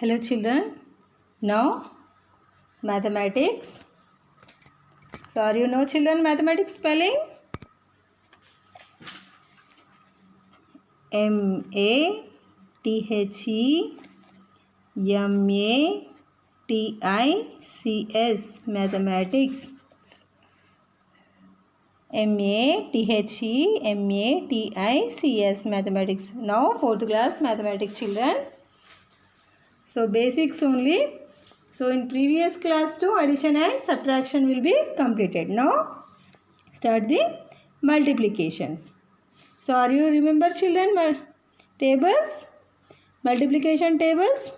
Hello children, now mathematics. So are you know children mathematics spelling? M-A-T-H-E-M-A-T-I-C-S mathematics. M-A-T-H-E-M-A-T-I-C-S mathematics. Now 4th class mathematics children. So basics only. So in previous class 2 addition and subtraction will be completed. Now start the multiplications. So are you remember children tables? Multiplication tables?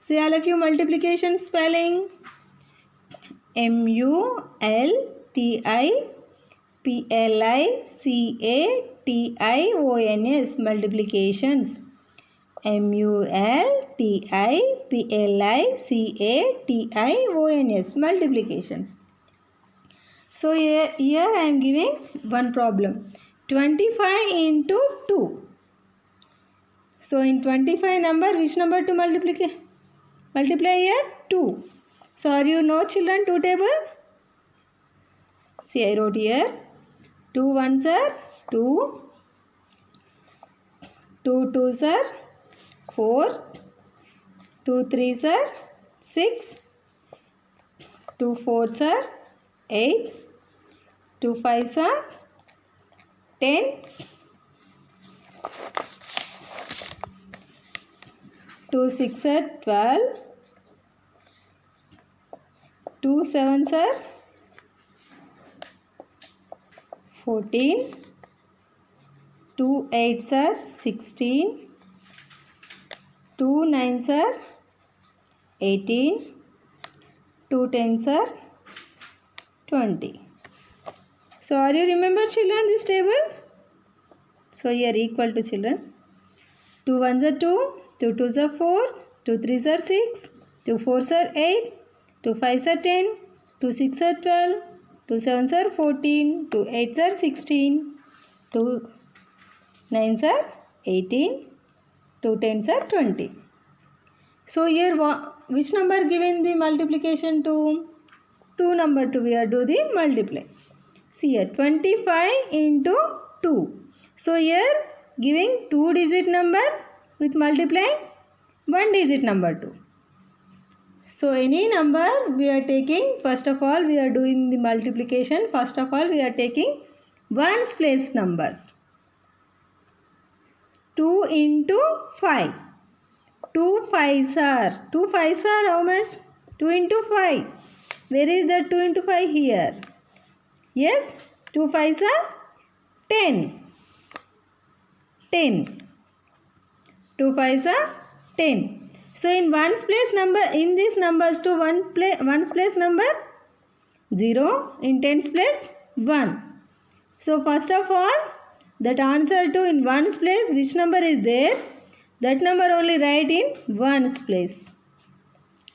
Say all of you multiplication spelling. M-U-L-T-I-P-L-I-C-A-T-I-O-N-S multiplications. M-U-L-T-I-P-L-I-C-A-T-I-O-N-S multiplications. So here I am giving one problem. 25 into 2. So in 25 number, which number to multiply? Multiply here 2. So are you know children 2 table? See I wrote here 2 ones are 2, 2 twos are 4, 2 threes are 6, 2 fours are 8, 2 fives are 10, 2 six are 12, 2 sevens are 14, 2 eights are 16, 2 nines are 18, 2 tens are 20. So are you remember children this table? So here equal to children. 2 ones are 2, 2 twos are 4, 2 threes are 6, 2 fours are 8, 2 fives are 10, 2 six are 12, 2 sevens are 14, 2 eights are 16, 2 nines are 18, 2 tens are 20. So here which number given the multiplication to? 2 number to we are do the multiply. See here 25 into 2. So here giving 2 digit number with multiplying 1 digit number 2. So any number we are taking, first of all we are doing the multiplication. First of all we are taking ones place numbers. 2 into 5. 2 fives are how much? 2 into 5. Where is the 2 into 5 here? Yes, 2 fives are 10. 10. 2 fives are 10. So in ones place number, in these numbers to ones place number 0, in tens place 1. So first of all that answer to in ones place which number is there, that number only write in ones place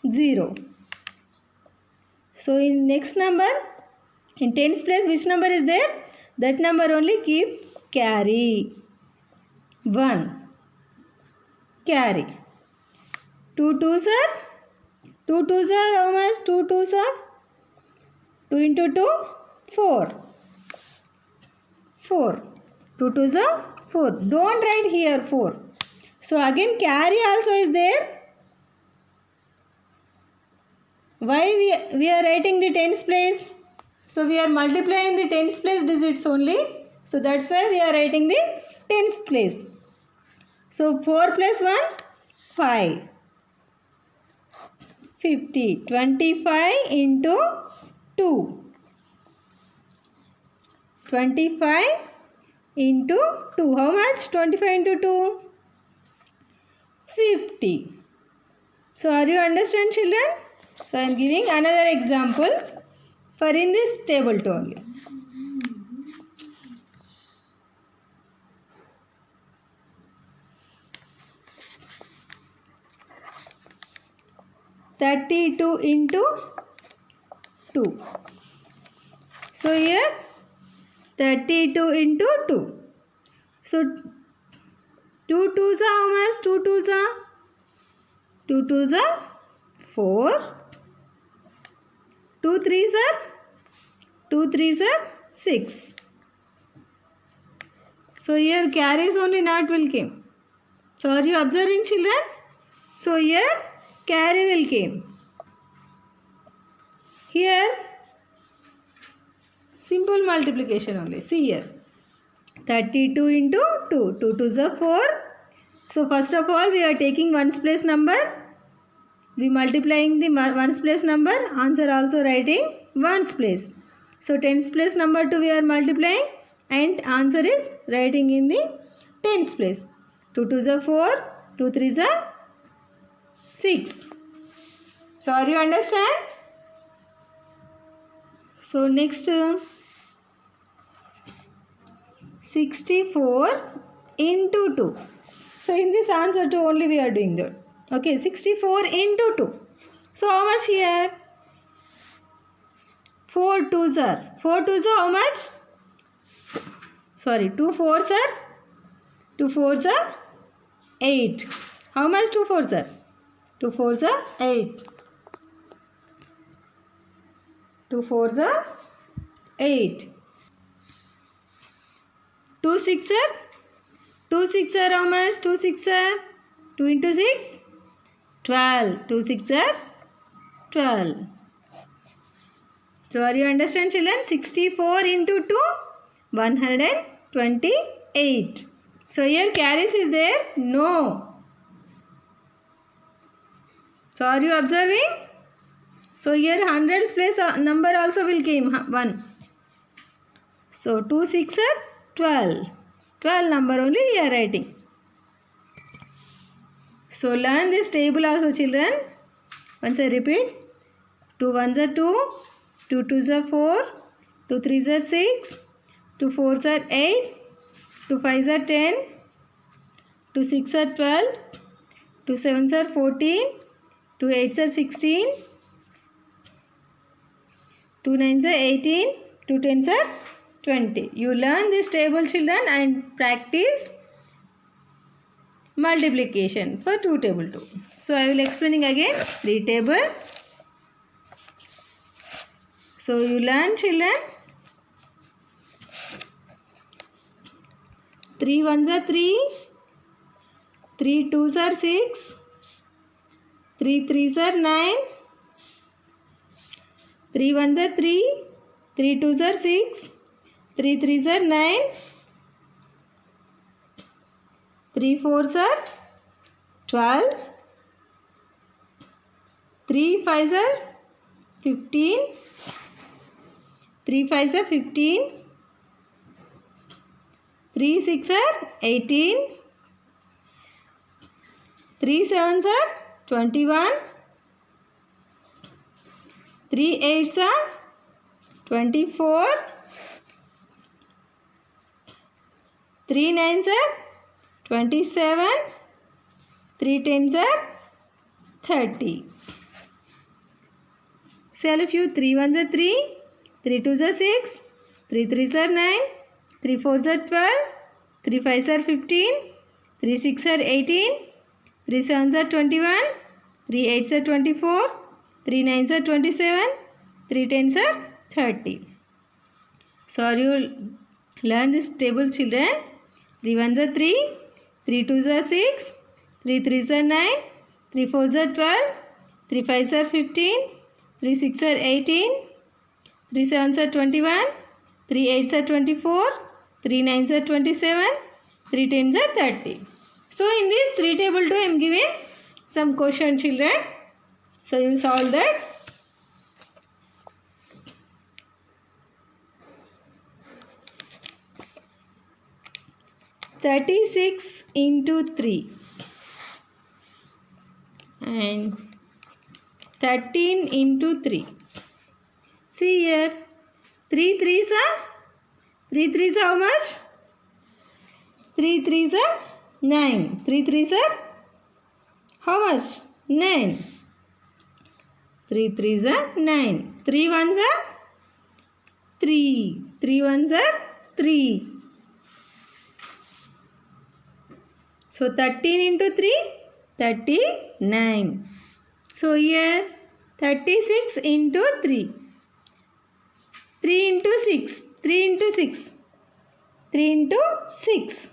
0. So in next number in tens place which number is there, that number only keep carry 1. Carry. 2 twos are how much? 2 twos are 2 into 2 4. 4. 2 twos are 4. Don't write here 4. So again carry also is there. Why we are writing the tens place? So we are multiplying the tens place digits only. So that's why we are writing the tens place. So 4 plus 1 5. 50. 25 into 2. 25 into 2. How much? 25 into 2? 50. So are you understand children? So I am giving another example for in this table to only. (32 into 2). So here 32 into 2. So 2 2s are how much? 2 2s are 2 2s are 4. 2 3s are 2 3s are 6. So here carries only not will came. So are you observing, children? So here carry will came. Here simple multiplication only. See here. 32 into 2. 2 2s are 4. So first of all we are taking ones place number. We multiplying the ones place number. Answer also writing ones place. So tens place number 2 we are multiplying. And answer is writing in the tens place. 2 2s are 4. 2 3s are 6. So are you understand? So next 64 into 2. So in this answer 2 only we are doing that. Okay, 64 into 2. So how much here? 4 2s are. 4 2s are how much? Sorry, 2 4s are 2 4s are 8. How much 2 4s are? 2 4s are 8. 2 4s are 8. 2 6 are 2 6 are how much? 2 6 are 2 into 6 12. 2 6 are 12. So are you understand, children? 64 into 2 128. So here carries is there? No. So are you observing? So here hundreds place number also will came 1. So 2 6 are 12. 12 number only we are writing. So learn this table also, children. Once I repeat. 2 1s are 2. 2 2s are 4. 2 3s are 6. 2 4s are 8. 2 5s are 10. 2 6 are 12. 2 7s are 14. 2 8s are 16. 2 9s are 18. 2 10s are 20. You learn this table, children, and practice multiplication for 2 table 2. So I will explaining again 3 table. So you learn, children. 3 1s are 3. 3 2s are 6. 3 3s are 9. 3 1s are 3. 3 2s are 6. 3 3s are 9. 3 4s are 12. 3 5s are 15. 3 5s are 15. 3 6 are 18. 3 7s are 21. 3 8s are 24. 3 9s are 27. 3 10s are 30. Say all of you. 3 1s are 3. 3 2s are 6. 3 3s are 9. 3 4s are 12. 3 5s are 15. 3 6 are 18. 3 7s are 21. 3 8s are 24. 3 9s are 27. 3 10s are 30. So are you learn this table, children? 3 1s are 3. 3 2s are 6. 3 3s are 9. 3 4s are 12. 3 5s are 15. 3 6 are 18. 3 7s are 21. 3 8s are 24. 3 9s are 27. 3 10s are 30. So in this 3 table 2 I am giving some question, children. So you solve that. (36 into 3) and 13 into 3. See here. 3 3s are 3 3s are how much? 3 3s are 9. 3 3s are how much? 9. 3 3s are 9. 3 1s are 3. 3 1s are 3. So 13 into 3, 39. So here 36 into 3. 3 into 6. 3 into 6. 3 into 6.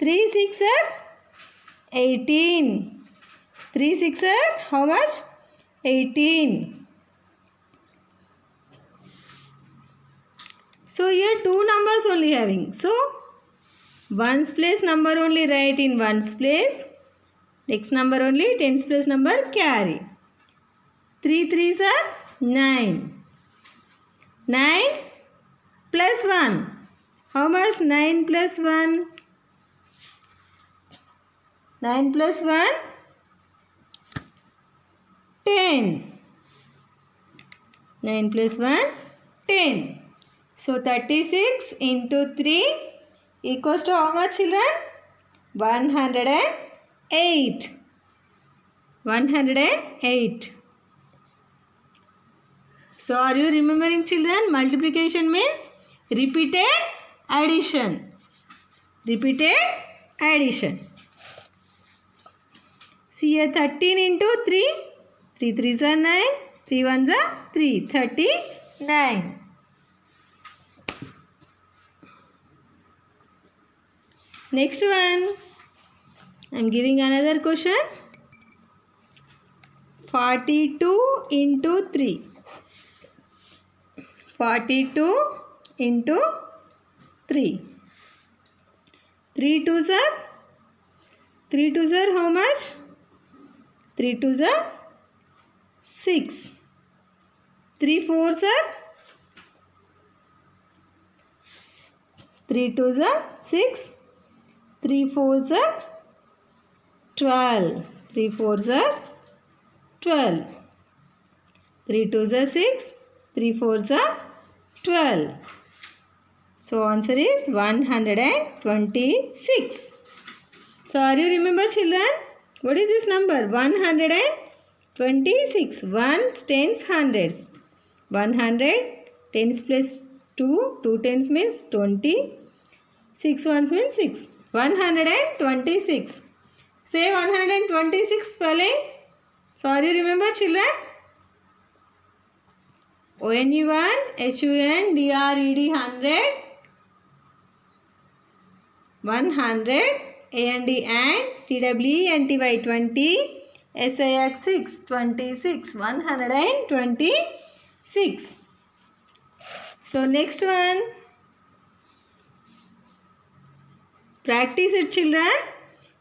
3 6 are 18. 3 6 are how much? 18. So here two numbers only having. So ones place number only write in ones place. Next number only tens place number carry. 3 3s are 9. 9 plus 1. How much? 9 plus 1. 9 plus 1. 10. 9 plus 1. 10. So 36 into 3 equals to how much, children? 108. 108. So are you remembering, children? Multiplication means repeated addition. Repeated addition. See here 13 into 3. 3 3s are 9. 3 1s are 3. 39. Next one. I am giving another question. 42 into 3. 42 into 3. 3 2s are? 3 2s are how much? 3 2s are 6. 3 4s are? 3 2s are 6. 3 4s are 12. 3 4s are 12. 3 2s are 6. 3 4s are 12. So answer is 126. So are you remember, children? What is this number? 126. Ones, tens, hundreds. 100 tens plus 2. 2 tens means 20. 6 ones means 6. 126. Say 126 spelling. So are you remember, children? ONE1 HUNDRED 100. 100 AND TWENTY 20 SIX 26. 126. So next one. Practice it, children.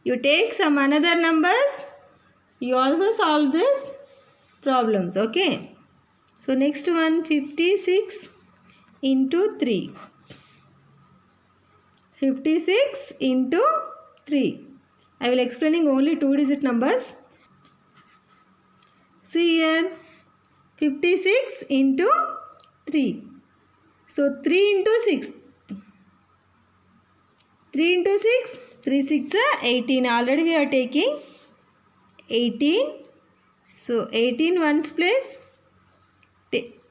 You take some another numbers. You also solve this problems. Okay. So next one, 56 into 3. 56 into 3. I will explaining only 2-digit numbers. See here, 56 into 3. So 3 into 6. 3 into 6. 3 6 are 18. Already we are taking 18. So 18 ones place.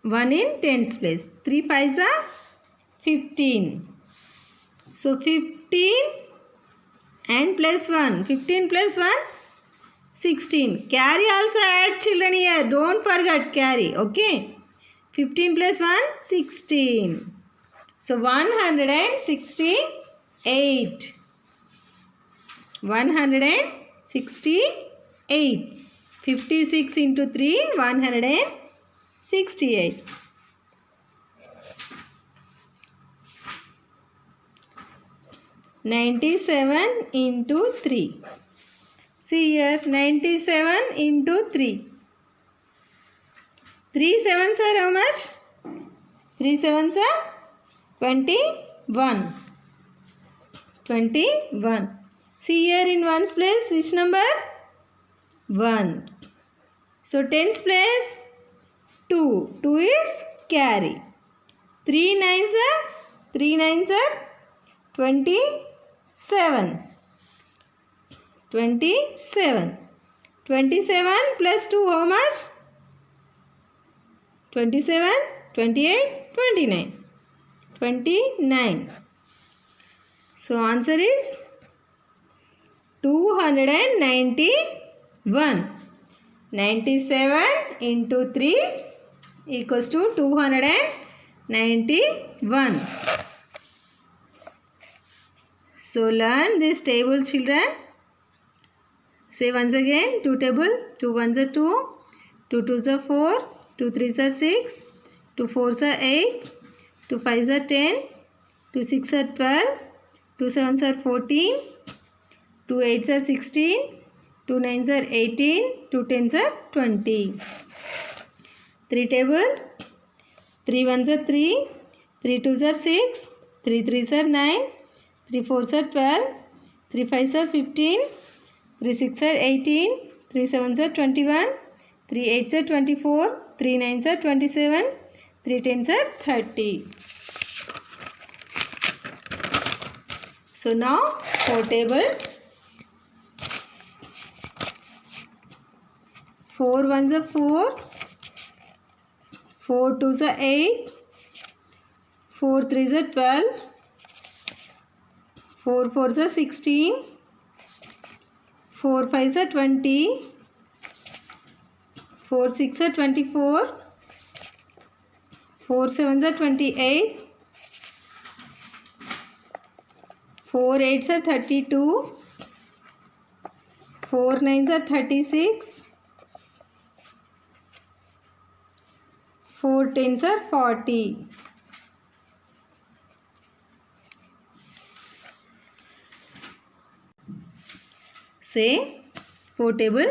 1 in tens place. 3 5s are 15. So 15 and plus 1. 15 plus 1. 16. Carry also add, children, here. Don't forget carry. Okay. 15 plus 1. 16. So 168. 168. 56 into 3. 168. (97) into 3. See here, 97 into 3. 3 7s are how much? 3 7s are 21. 21. See here in ones place, which number? 1. So tens place 2. 2 is carry. 3 9s are 27. 27. 27 plus 2 how much? 27, 28, 29. 29. So answer is 291. 97 into 3 equals to 291. So learn this table, children. Say once again, 2 table. 2 ones are 2, 2 twos are 4, 2 threes are 6, 2 fours are 8, 2 fives are 10, 2 six are 12, 2 sevens are 14, 2 eights are 16, 2 nines are 18, 2 tens are 20. 3 table. 3 ones are 3, 3 twos are 6, 3 threes are 9, 3 fours are 12, 3 fives are 15, 3 six are 18, 3 sevens are 21, 3 eights are 24, 3 nines are 27, 3 tens are 30. So now 4 table. 4 ones are 4, 4 twos are 8, 4 threes are 12, 4 fours are 16, 4 fives are 20, 4 six are 24, 4 sevens are 28, 4 eights are 32, 4 nines are 36, 4 tens are 40. Say 4 table.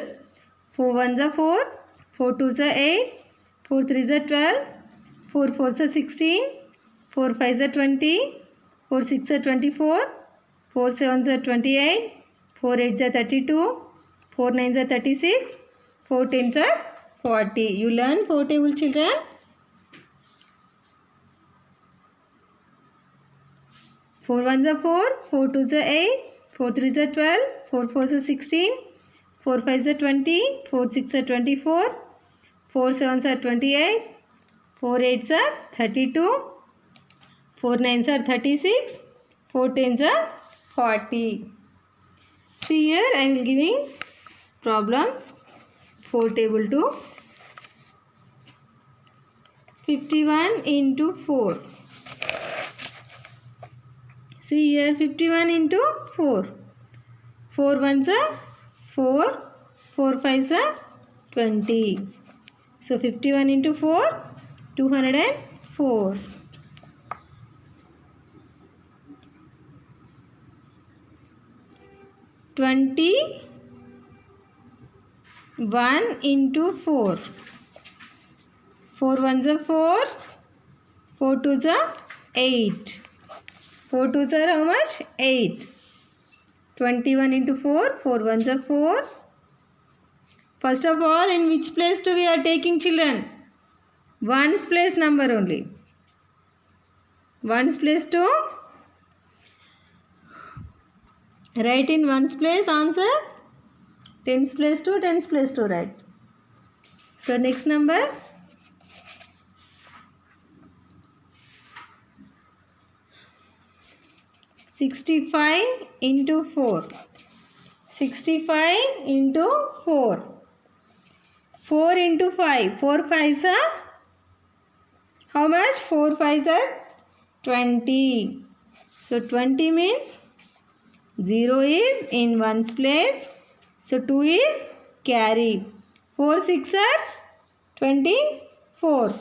4 ones are 4, 4 twos are 8, 4 threes are 12, 4 fours are 16, 4 fives are 20, 4 six are 24, 4 sevens are 28, 4 eights are 32, 4 nines are 36, 4 tens are 40. You learn 4 table, children. 4 ones are 4, 4 twos are 8, 4 threes are 12, 4 fours are 16, 4 fives are 20, 4 six are 24, 4 sevens are 28, 4 eights are 32, 4 nines are 36, 4 tens are 40. See here, I will giving problems. 4 table to 51 into 4. See here, 51 into 4. 4 ones are 4, 4 fives are 20. So 51 into 4, 204. 21 into 4. 4 ones are 4, 4 twos are 8. 4 twos are how much? 8. 21 into 4, 4 ones are 4. First of all, in which place do we are taking, children? Ones place number only. Ones place to write in ones place answer. Tens place to tens place to write. So next number. 65 into 4. 65 into 4. 4 into 5. 4 fives are how much? 4 fives are 20. So 20 means 0 is in ones place. So 2 is carry. 4 6 are 24.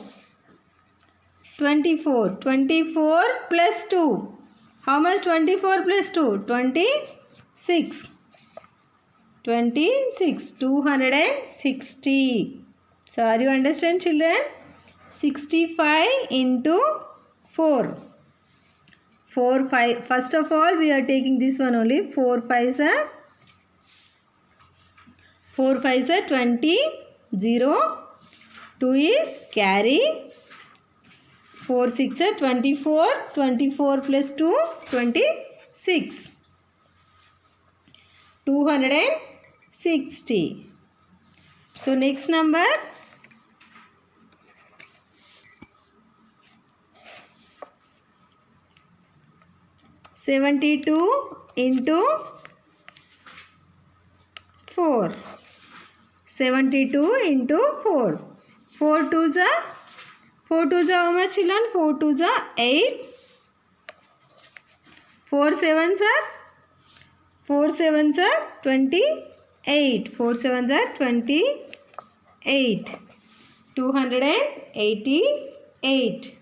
24. 24 plus 2. How much 24 plus 2? 26. 26. 260. So are you understand, children? 65 into 4. 4 5. First of all, we are taking this one only. 4 5s are 20. 0. 2 is carry. 4 6 are 24. 24 plus 2, 26. 260. So next number. 72 into 4. 72 into 4. 4 2s are how much children? 4 2s are 8. 4 7s are 28. 4 7s are 28. 288.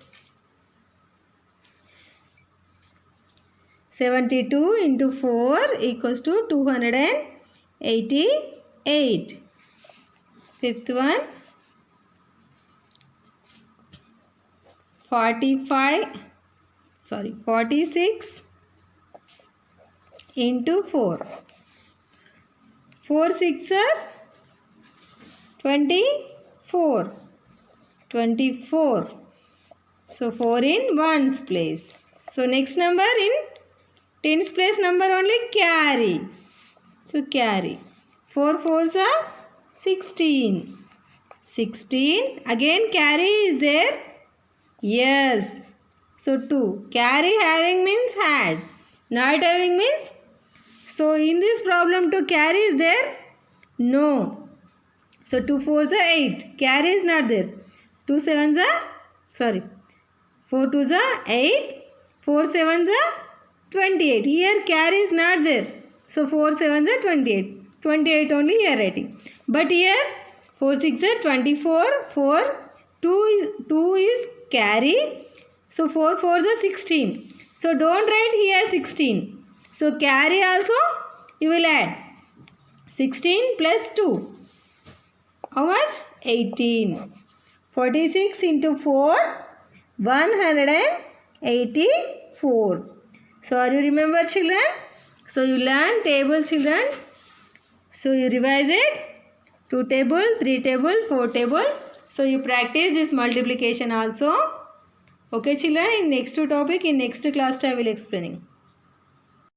72 into 4 equals to 288. Fifth one, 46 into 4. 4 6 are 24. 24. So 4 in ones place. So next number in tens place number only carry. So carry. 4 4s are 16. 16. Again carry is there. Yes. So 2. Carry having means had. Not having means. So in this problem 2 carry is there? No. So 2 4s are 8. Carry is not there. 2 7s are 4 2s are 8. 4 7s are 28. Here carry is not there. So 4 7s are 28. 28 only here writing. But here 4 6 are 24. 2 is carry. So 4 4s are 16. So don't write here 16. So carry also you will add 16 plus 2. How much? 18. 46 into 4, 184. So are you remember children? So you learn table children. So you revise it. 2 table, 3 table, 4 table. So you practice this multiplication also. Okay children, in next topic, in next class I will explaining.